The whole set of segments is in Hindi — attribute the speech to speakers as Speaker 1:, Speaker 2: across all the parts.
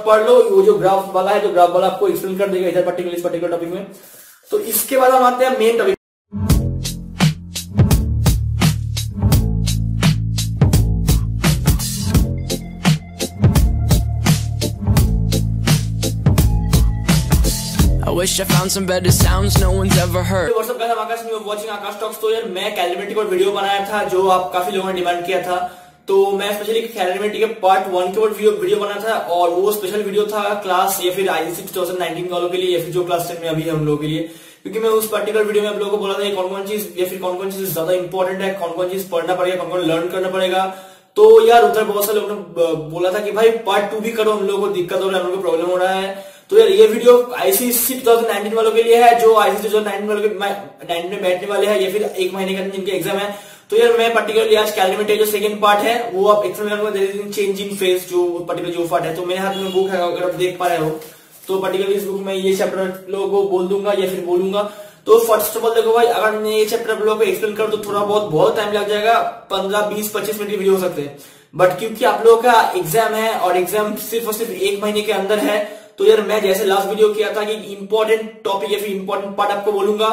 Speaker 1: पढ़ लो, वो जो ग्राफ वाला है, जो ग्राफ वाला आपको एक्सप्लेन कर देगा इधर पर्टिकुलर टॉपिक में। तो इसके बाद हम आते हैं main topic.
Speaker 2: I wish I found some better sounds no one's ever heard.
Speaker 1: What's up guys, I'm Akash, you are watching Akash Talks। तो यार मैं कैलोरीमेट्री पर वीडियो बनाया था जो आप काफी लोगों ने डिमांड किया था, तो मैं स्पेशली कैलोरीमेट्री के पार्ट 1 के ऊपर वीडियो बना था, और वो स्पेशल वीडियो था क्लास या फिर ICSE 2019 वालों के लिए, या फिर जो क्लास 10 में अभी हम लोगों के लिए, क्योंकि मैं उस पर्टिकुलर वीडियो में आप लोगों को बोला था कौन कौन चीज या फिर कौन कौन चीज ज्यादा इंपॉर्टेंट है, कौन कौन चीज पढ़ना पड़ेगा, कौन कौन लर्न करना पड़ेगा। तो यार उधर बहुत सारे लोगों ने बोला था कि भाई पार्ट 2 भी करो, हम लोगों को दिक्कत हो रहा है, हम लोगों को प्रॉब्लम हो रहा है। तो यार ये वीडियो ICSE 2019 वालों के लिए है, जो ICSE 2019 वालों के 19 में बैठने वाले हैं या फिर एक महीने का जिनके एग्जाम है। तो यार मैं पर्टिकुलरली आज कैलोरीमेट्री जो सेकंड पार्ट है वो आप एक्सप्लेन करूंगा, चेंज इन फेज जो पर्टिकुलर जो पार्ट है। तो मेरे हाथ में बुक है, अगर आप देख पा रहे हो तो पर्टिकुलरली इस बुक में ये चैप्टर लोगों को बोल दूंगा या फिर बोलूंगा। तो फर्स्ट ऑफ ऑल देखो भाई, अगर मैं ये चैप्टर आप लोगों को एक्सप्लेन करूं तो थोड़ा बहुत टाइम लग जाएगा, 15, 20, 25 मिनट की वीडियो हो सकते हैं। बट क्योंकि आप लोगों का एग्जाम है और एग्जाम सिर्फ और सिर्फ एक महीने के अंदर है, तो यार मैं जैसे लास्ट वीडियो किया था कि इंपॉर्टेंट टॉपिक या फिर इंपॉर्टेंट पार्ट आपको बोलूंगा,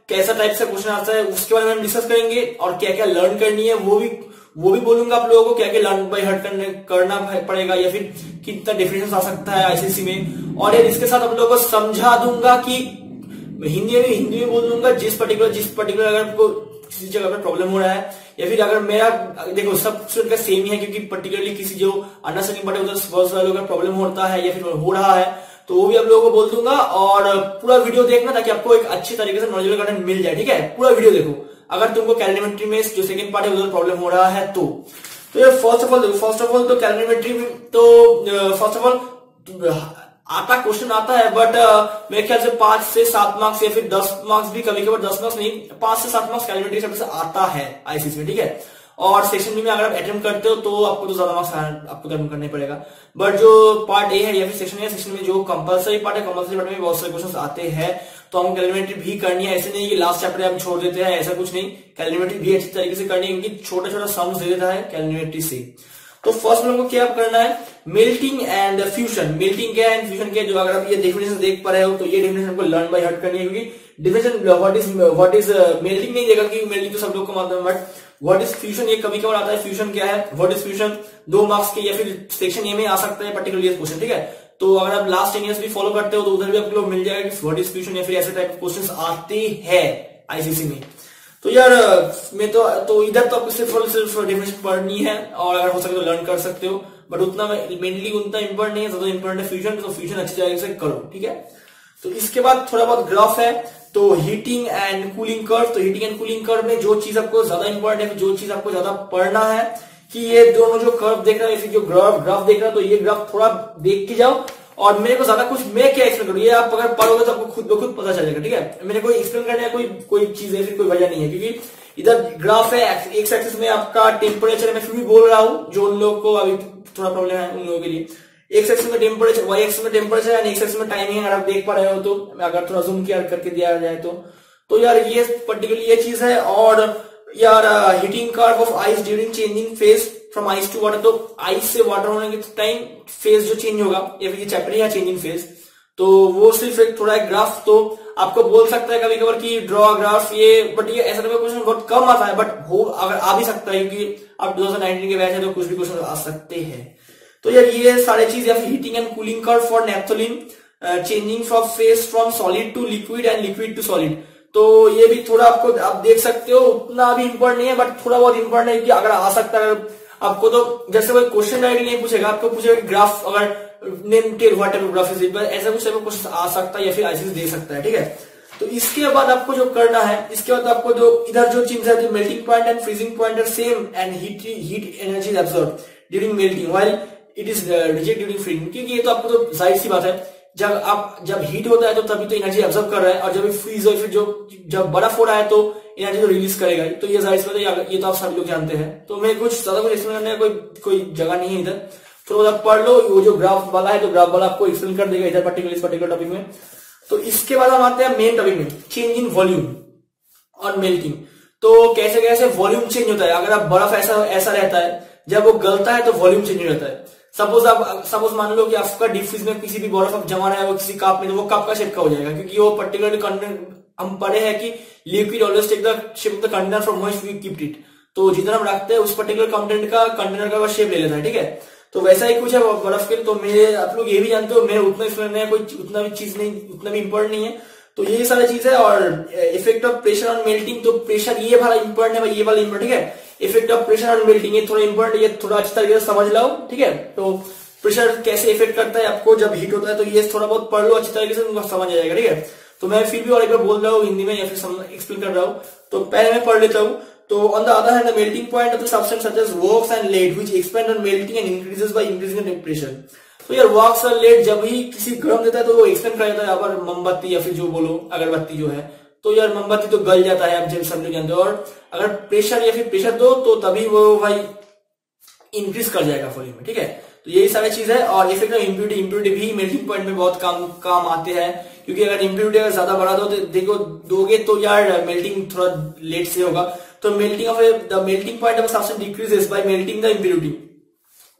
Speaker 1: कैसा टाइप से क्वेश्चन आता है उसके बारे में हम डिस्कस करेंगे, और क्या क्या लर्न करनी है वो भी बोलूंगा आप लोगों को, क्या क्या लर्न बाय हार्ट करना पड़ेगा या फिर कितना डिफरेंस आ सकता है ICSE में। और यार इसके साथ आप लोगों को समझा दूंगा कि हिंदी में बोल दूंगा जिस पर्टिकुलर अगर आपको किसी जगह पर प्रॉब्लम हो रहा है, या फिर अगर मेरा देखो सब स्टूडेंट का सेम ही है, क्योंकि पर्टिकुलरली किसी जो अंडरस्टैंडिंग पार्ट है उधर बहुत सारे लोगों का प्रॉब्लम होता है या फिर हो रहा है, तो वो भी आप लोगों को बोल दूंगा। और पूरा वीडियो देखना ताकि आपको एक अच्छी तरीके से नॉलेजेबल कंटेंट मिल जाए, ठीक है। पूरा वीडियो देखो अगर तुमको कैलोरीमेट्री में जो सेकंड पार्ट है उधर प्रॉब्लम हो रहा है तो यार फर्स्ट ऑफ ऑल तो कैलोरीमेट्री में तो फर्स्ट ऑफ ऑल आता क्वेश्चन आता है, बट मेरे ख्याल से 5 से 7 मार्क्स या फिर 10 मार्क्स भी, कभी कभी 10 मार्क्स नहीं, 5 से 7 मार्क्स कैलोरीमेट्री चैप्टर से आता है ICSE में, ठीक है। और सेक्शन बी में अगर आप अटेम्प्ट करते हो तो आपको तो ज्यादा मार्क्स आपको अटेम्प्ट करना पड़ेगा। बट जो पार्ट ए है या फिर सेक्शन सेक्शन में जो कंपलसरी पार्ट है, कंपलसरी पार्ट में बहुत सारे क्वेश्चन आते हैं, तो हम कैलोरीमेट्री भी करनी है। ऐसे नहीं कि लास्ट चैप्टर हम छोड़ देते हैं, ऐसा कुछ नहीं, कैलोरीमेट्री भी अच्छी तरीके से करनी है, क्योंकि छोटा छोटा सम्स दे देता है कैलोरीमेट्री से। तो फर्स्ट में हमको क्या करना है, मेल्टिंग एंड फ्यूजन। मेल्टिंग क्या है एंड फ्यूजन क्या है, जो अगर आप ये डेफिनेशन देख पा रहे हो तो ये डेफिनेशन हमको लर्न बाय हार्ट करनी है, क्योंकि डेफिनेशन व्हाट इज मेल्टिंग नहीं देगा, क्योंकि मेल्टिंग तो सब लोग को मालूम है, बट व्हाट इज फ्यूजन ये कभी कभार आता है। फ्यूजन क्या है, व्हाट इज फ्यूजन 2 मार्क्स के या फिर सेक्शन ए में आ सकता है पर्टिकुलर क्वेश्चन, ठीक है। तो अगर आप लास्ट 10 ईयर्स भी फॉलो करते हो तो उधर भी आपको मिल जाएगा कि व्हाट इज फ्यूजन या फिर ऐसे टाइप क्वेश्चन आते हैं ICSE में। तो यार मैं तो इधर तो आपको सिर्फ डेफिनेशन पढ़नी है, और अगर हो सके तो लर्न कर सकते हो, बट उतना मेनली उतना इंपॉर्टेंट नहीं है, ज्यादा इंपॉर्टेंट है फ्यूजन, तो फ्यूजन अच्छी तरीके से करो, ठीक है। तो इसके बाद थोड़ा बहुत ग्राफ है, तो हीटिंग एंड कूलिंग कर्व। तो हीटिंग एंड कूलिंग कर्व में जो चीज आपको ज्यादा इंपॉर्टेंट है, जो चीज आपको ज्यादा पढ़ना है, कि ये दोनों जो कर्व देख रहा है, जो ग्राफ देख रहा है, तो ये ग्राफ थोड़ा देख के जाओ, और मेरे को ज्यादा कुछ मैं क्या एक्सप्लेन करूँ, ये आप अगर पढ़ोगे तो आपको खुद ब खुद पता चलेगा, ठीक है। मेरे को एक्सप्लेन करने का कोई चीज है फिर कोई वजह नहीं है, क्योंकि इधर ग्राफ है, एक्स एक्सिस में आपका टेम्परेचर है, मैं फिर भी बोल रहा हूँ जो उन लोगों को अभी थोड़ा प्रॉब्लम है उन लोगों के लिए, एक्स एक्सिस में टेम्परेचर, वाई एक्सिस में टेम्परेचर एंड एक्स एक्सिस में टाइमिंग, अगर आप देख पा रहे हो तो, अगर थोड़ा जूम किया करके दिया जाए तो यार ये पर्टिकुलरली ये चीज है। और यार heating curve of ice during changing phase from ice to water, तो आइस से वाटर होने के टाइम फेज जो चेंज होगा, या फिर ये चैप्टर है चेंजिंग फेज, तो वो सिर्फ एक थोड़ा एक ग्राफ तो आपको बोल सकता है कभी कभार कि ड्रॉ ग्राफ ये, बट ये ऐसा क्वेश्चन बहुत कम आता है, बट हो अगर आ भी सकता है, क्योंकि आप 2019 के बैच है तो कुछ भी क्वेश्चन आ सकते हैं। तो यार ये सारे चीज, या फिर heating and cooling curve for naphthalene, changing from phase from solid to liquid and liquid to solid, तो ये भी थोड़ा आपको आप देख सकते हो, उतना भी इंपॉर्टेंट नहीं है, बट थोड़ा बहुत इंपॉर्टेंट है, कि अगर आ सकता है आपको, तो जैसे कोई क्वेश्चन डायरेक्टली नहीं पूछेगा, आपको पूछेगा ग्राफ, अगर name tell what type of graph is, ऐसा कुछ टाइप ऑफ क्वेश्चन आ सकता है या फिर ICSE दे सकता है, ठीक है। तो इसके बाद आपको जो करना है, इसके बाद आपको जो इधर जो चीज है, melting point and freezing point are same and heat energy absorb during melting while it is reject during freezing, क्योंकि ये तो आपको तो जाहिर सी बात है, जब हीट होता है तो तभी तो एनर्जी एब्सॉर्ब कर रहा है, और जब फ्रीज हो फिर जब बर्फ हो रहा है तो एनर्जी तो रिलीज करेगा, तो ये जाहिर सी बात है, ये तो आप सभी लोग जानते हैं। तो मैं कुछ ज्यादा कुछ एक्सप्लेन करने का कोई जगह नहीं है इधर, थोड़ा पढ़ लो, वो जो ग्राफ वाला है, जो ग्राफ वाला आपको एक्सप्लेन कर देगा इधर पर्टिकुलर टॉपिक में। तो इसके बाद हम आते हैं मेन टॉपिक में, चेंज इन वॉल्यूम और मेल्टिंग। तो कैसे कैसे वॉल्यूम चेंज होता है, अगर आप बर्फ ऐसा रहता है, जब वो गलता है तो वॉल्यूम चेंज हो जाता है। सपोज मान लो कि आपका डीप फ्रीज में किसी भी बर्फ आप जमा रहा है वो किसी कप में, तो वो कप का शेप का हो जाएगा, क्योंकि वो पर्टिकुलर कंटेंट हम पढ़े हैं कि liquid always take the shape of the container from which we keep it. तो जितना हम रखते हैं उस पर्टिकुलर कंटेनर का शेप ले लेता है, ठीक है। तो वैसा ही कुछ है बर्फ के लिए। तो मेरे आप लोग ये भी जानते हो मेरे उतना एक्सप्लेन है, कोई उतना भी चीज नहीं, उतना भी इंपॉर्टेंट नहीं है। तो ये सारी चीज है। और effect of pressure on melting, तो प्रेशर ये वाला इंपॉर्टेंट है भाई, ये वाला इंपॉर्टेंट, ठीक है। Effect of pressure on melting ये थोड़ा इंपॉर्टेंट, ये थोड़ा अच्छी तरीके से समझ लो, ठीक है। तो प्रेशर कैसे इफेक्ट करता है आपको जब हीट होता है, तो ये थोड़ा बहुत पढ़ लो अच्छी तरीके से, तुमको समझ आ जाएगा, ठीक है। तो मैं फिर भी और एक बार बोल रहा हूँ हिंदी में या फिर एक्सप्लेन कर रहा हूँ। तो पहले मैं पढ़ लेता हूँ। तो on the other hand the melting point of the substance such as wax and lead which expand on melting and increases by increasing the temperature. तो यार वॉक्स और लेड जब ही किसी गर्म देता है तो वो एक्सपेंड कर जाता है। यहाँ पर मोमबत्ती या फिर जो बोलो अगरबत्ती जो है, तो यार मोमबत्ती तो गल जाता है, आप जब सब लोग जानते हो। और अगर प्रेशर या फिर प्रेशर दो तो तभी वो भाई इंक्रीज कर जाएगा वॉल्यूम में, ठीक है। तो यही सारी चीज है। और इफेक्ट ऑफ इम्प्यूरिटी भी मेल्टिंग पॉइंट में बहुत काम आते हैं, क्योंकि अगर इम्प्यूरिटी अगर ज्यादा बढ़ा दो तो दोगे तो यार मेल्टिंग थोड़ा लेट से होगा। तो melting of the melting point of substance decreases by melting the impurity,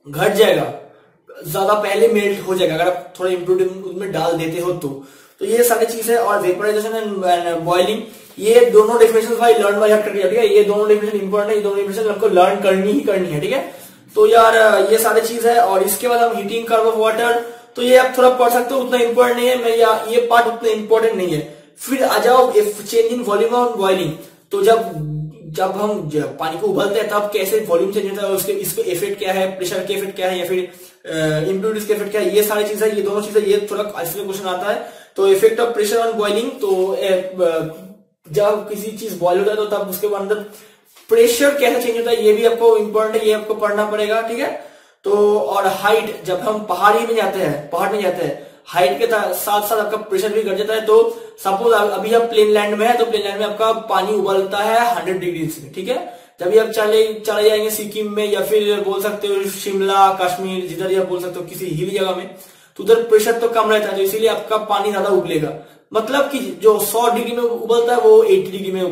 Speaker 1: घट जाएगा, ज्यादा पहले मेल्ट हो जाएगा अगर आप थोड़ा इम्प्यूरिटी उसमें डाल देते हो तो ये सारी चीज है। और वेपराइजेशन एंड बॉइलिंग, ये दोनों डेफिनेशन भाई लर्न बाय हार्ट करके, ठीक है। ये दोनों डेफिनेशन इंपॉर्टेंट है, ये दोनों डेफिनेशन आपको लर्न करनी ही करनी है, ठीक है। तो यार ये सारी चीज है। और इसके बाद हम हीटिंग कर्व ऑफ वाटर, तो ये आप थोड़ा पढ़ सकते हो, उतना इंपॉर्टेंट नहीं है, मैं ये पार्ट उतना इंपॉर्टेंट नहीं है। फिर आ जाओ change in volume on boiling. तो जब हम पानी को उबलते हैं तब कैसे वॉल्यूम चेंज होता है, उसके इसको इफेक्ट क्या है, प्रेशर के इफेक्ट क्या है या फिर इम्प्यूरिटीज के इफेक्ट क्या है, ये सारी चीजें, ये दोनों चीजें, ये थोड़ा इसमें क्वेश्चन आता है। तो effect of pressure on boiling, तो जब किसी चीज बॉइल होता है तो तब उसके अंदर प्रेशर कैसे चेंज होता है ये भी आपको इंपॉर्टेंट है, ये आपको पढ़ना पड़ेगा, ठीक है। तो और हाइट, जब हम पहाड़ में जाते हैं हाइट के साथ साथ आपका प्रेशर भी घट जाता है। तो सपोज अभी आप प्लेन लैंड में है, तो प्लेन लैंड में आपका पानी उबलता है 100 डिग्री में, ठीक है। जब भी आप चले जाएंगे सिक्किम में या फिर बोल सकते हो शिमला, कश्मीर, जिधर भी आप बोल सकते हो किसी हिली जगह में, तो उधर प्रेशर तो कम रहता है, तो इसीलिए आपका पानी ज्यादा उबलेगा। मतलब कि जो 100 डिग्री में उबलता है वो 80 डिग्री में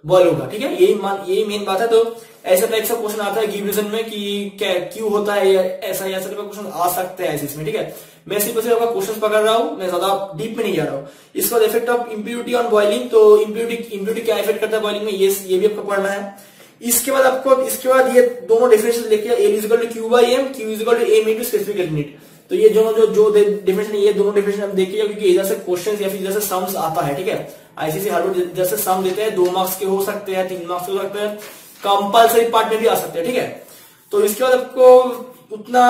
Speaker 1: बॉयल होगा, ठीक है। यही मेन बात है। तो ऐसा टाइप का क्वेश्चन आता है गिव रीजन में कि क्यों होता है ऐसा क्वेश्चन आ सकते हैं इसमें, ठीक है। मैं सिर्फ आपका क्वेश्चन पकड़ रहा हूं, मैं ज्यादा डीप में नहीं जा रहा हूँ। इसके बाद effect of impurity on boiling, तो इम्प्यूरिटी क्या इफेक्ट करता है बॉइलिंग में, ये भी आपको पढ़ना है। इसके बाद ये दोनों डेफिनेशन लेके L is equal to Q by M, Q is equal to M into specific heat. तो ये जो डेफिनेशन, ये दोनों डेफिनेशन हम देखिए, क्योंकि इधर से क्वेश्चन या फिर इधर से सम्स आता है, ठीक है। आईसीसी हार्वर्ड इधर से सम देते हैं, 2 मार्क्स के हो सकते हैं, 3 मार्क्स के हो सकते हैं, कंपल्सरी पार्ट में भी आ सकते हैं, ठीक है। तो इसके बाद आपको उतना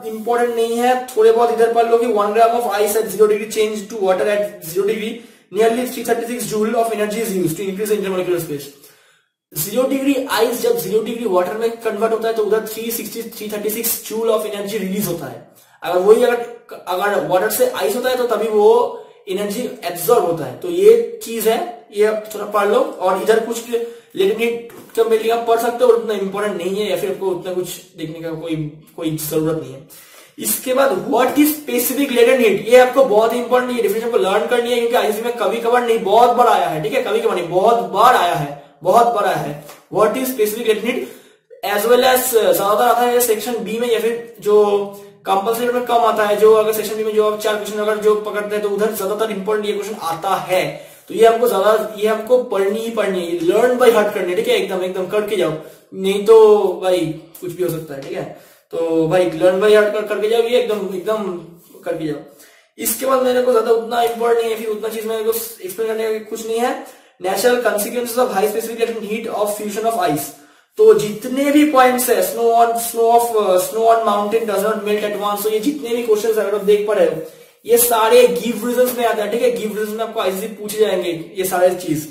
Speaker 1: इंपॉर्टेंट नहीं है, थोड़े बहुत इधर पढ़ लो कि 1 gram of ice at 0 degree change to water at 0 degree, nearly 336 joule of energy is used to increase intermolecular space. 0 degree ice जब 0 डिग्री वाटर में कन्वर्ट होता है तो उधर 336 जूल ऑफ एनर्जी रिलीज होता है। अगर वाटर से आइस होता है तो तभी वो एनर्जी एब्जॉर्ब होता है। तो ये चीज है, ये आप थोड़ा पढ़ लो। और इधर कुछ लेटेंट हीट जब मिलेगा पढ़ सकते हो, और उतना इंपॉर्टेंट नहीं है या फिर आपको उतना कुछ देखने का कोई जरूरत नहीं है। इसके बाद what is specific latent heat, ये आपको बहुत इंपॉर्टेंट, ये डेफिनेशन को लर्न करनी है, क्योंकि आईसीसी में कभी कभार नहीं, बहुत बार आया है, ठीक है। कभी कभार नहीं, बहुत बार आया है। What is specific latent heat as well as ज्यादातर आता है सेक्शन बी में, या फिर जो कंपल्सरी में कम आता है। जो अगर सेक्शन बी में जो आप 4 क्वेश्चन अगर जो पकड़ते हैं तो उधर ज्यादातर इंपॉर्टेंट ये क्वेश्चन आता है। तो ये हमको पढ़नी ही पढ़नी है, लर्न बाय हार्ट करनी है, ठीक है। एकदम करके जाओ, नहीं तो भाई कुछ भी हो सकता है, ठीक है। तो भाई लर्न बाय हार्ट करके जाओ, ये एकदम करके जाओ। इसके बाद मेरे को ज्यादा उतना इंपॉर्टेंट नहीं है, फिर उतना चीज मेरे को एक्सप्लेन करने का कुछ नहीं है। Natural consequences of high specific latent heat of fusion of ice, तो जितने भी पॉइंट्स है, snow on mountain does not melt at once, तो ये जितने भी क्वेश्चंस अगर आप देख पा रहे हो ये सारे गिव रीजंस में आता है, ठीक है। गिव रीजंस में आपको आईसीसी पूछे जाएंगे ये सारे चीज।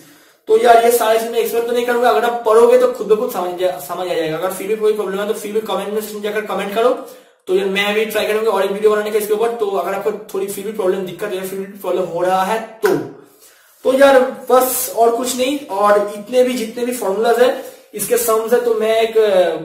Speaker 1: तो यार ये सारे चीज मैं एक्सप्लेन तो नहीं करूंगा, अगर आप पढ़ोगे तो खुद ब खुद समझ आ जाएगा। अगर फिर भी कोई प्रॉब्लम है तो फिर भी कमेंट में जाकर कमेंट करो, तो यार मैं भी ट्राई करूंगा और एक वीडियो बनाने का इसके ऊपर। तो अगर आपको थोड़ी फिर भी प्रॉब्लम दिक्कत या फिर भी प्रॉब्लम हो रहा है तो यार बस और कुछ नहीं। और जितने भी फॉर्मूलाज है इसके सम्स है, तो मैं एक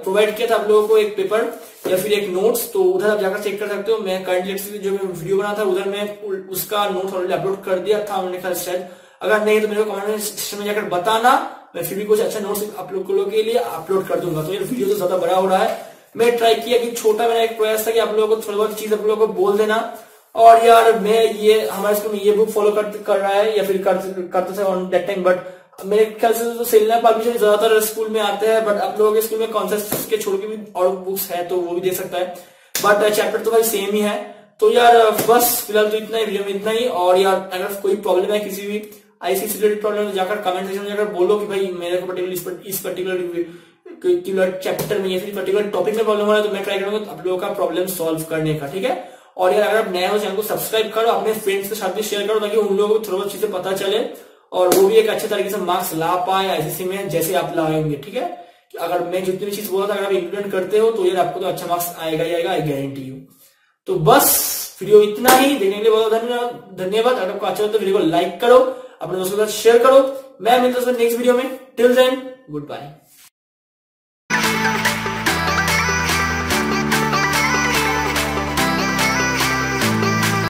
Speaker 1: प्रोवाइड किया था आप लोगों को एक पेपर या फिर एक नोट्स, तो उधर आप जाकर चेक कर सकते हो। मैं करंटली जो मैं वीडियो बना था उधर मैं उसका नोट्स ऑलरेडी अपलोड कर दिया था, मैंने कहा शायद, अगर नहीं तो मेरे को कमेंट सेक्शन में जाकर बताना, मैं फिर भी कुछ अच्छा नोट्स आप लोगों के लिए अपलोड कर दूंगा। तो ये वीडियो तो ज्यादा बड़ा हो रहा है, मैं ट्राई किया कि छोटा मेरा एक प्रयास था कि आप लोगों को थोड़ी बहुत चीज आप लोगों को बोल देना। और यार मैं ये हमारे स्कूल में ये बुक फॉलो कर रहा है या फिर करते थे ऑन दैट टाइम, बट मेरे ख्याल से तो सेलिना पार्मिशन ज्यादातर स्कूल में आते हैं, बट आप लोगों के स्कूल में कॉन्सेप्ट के छोड़ के भी और बुक्स है तो वो भी दे सकता है, बट चैप्टर तो भाई सेम ही है। तो यार बस फिलहाल तो इतना ही, वीडियो में इतना ही। और यार अगर कोई प्रॉब्लम है किसी भी आईसी से रिलेटेड प्रॉब्लम, तो जाकर कमेंट सेक्शन में जाकर बोलो कि भाई मेरे को इस पर्टिकुलर चैप्टर में या फिर पर्टिकुलर टॉपिक में प्रॉब्लम हो रहा है, तो मैं ट्राई करूंगा आप लोगों का प्रॉब्लम सॉल्व करने का, ठीक है। और यार अगर आप नए हो चैनल को सब्सक्राइब करो, अपने फ्रेंड्स के साथ भी शेयर करो ताकि उन लोगों को थोड़ा बहुत चीजें पता चले और वो भी एक अच्छे तरीके से मार्क्स ला पाए आईसीएसई में जैसे आप लाएंगे, ठीक है। अगर मैं जितनी भी चीज बोला था अगर आप इंप्लीमेंट करते हो तो यार आपको तो अच्छा मार्क्स आएगा ही आएगा, आई गारंटी यू। तो बस वीडियो इतना ही, देखने के लिए बहुत धन्यवाद। अगर आपको अच्छा लगा तो वीडियो को लाइक करो, अपने दोस्तों के साथ शेयर करो। मैं मिलता हूं नेक्स्ट वीडियो में। Till then good bye.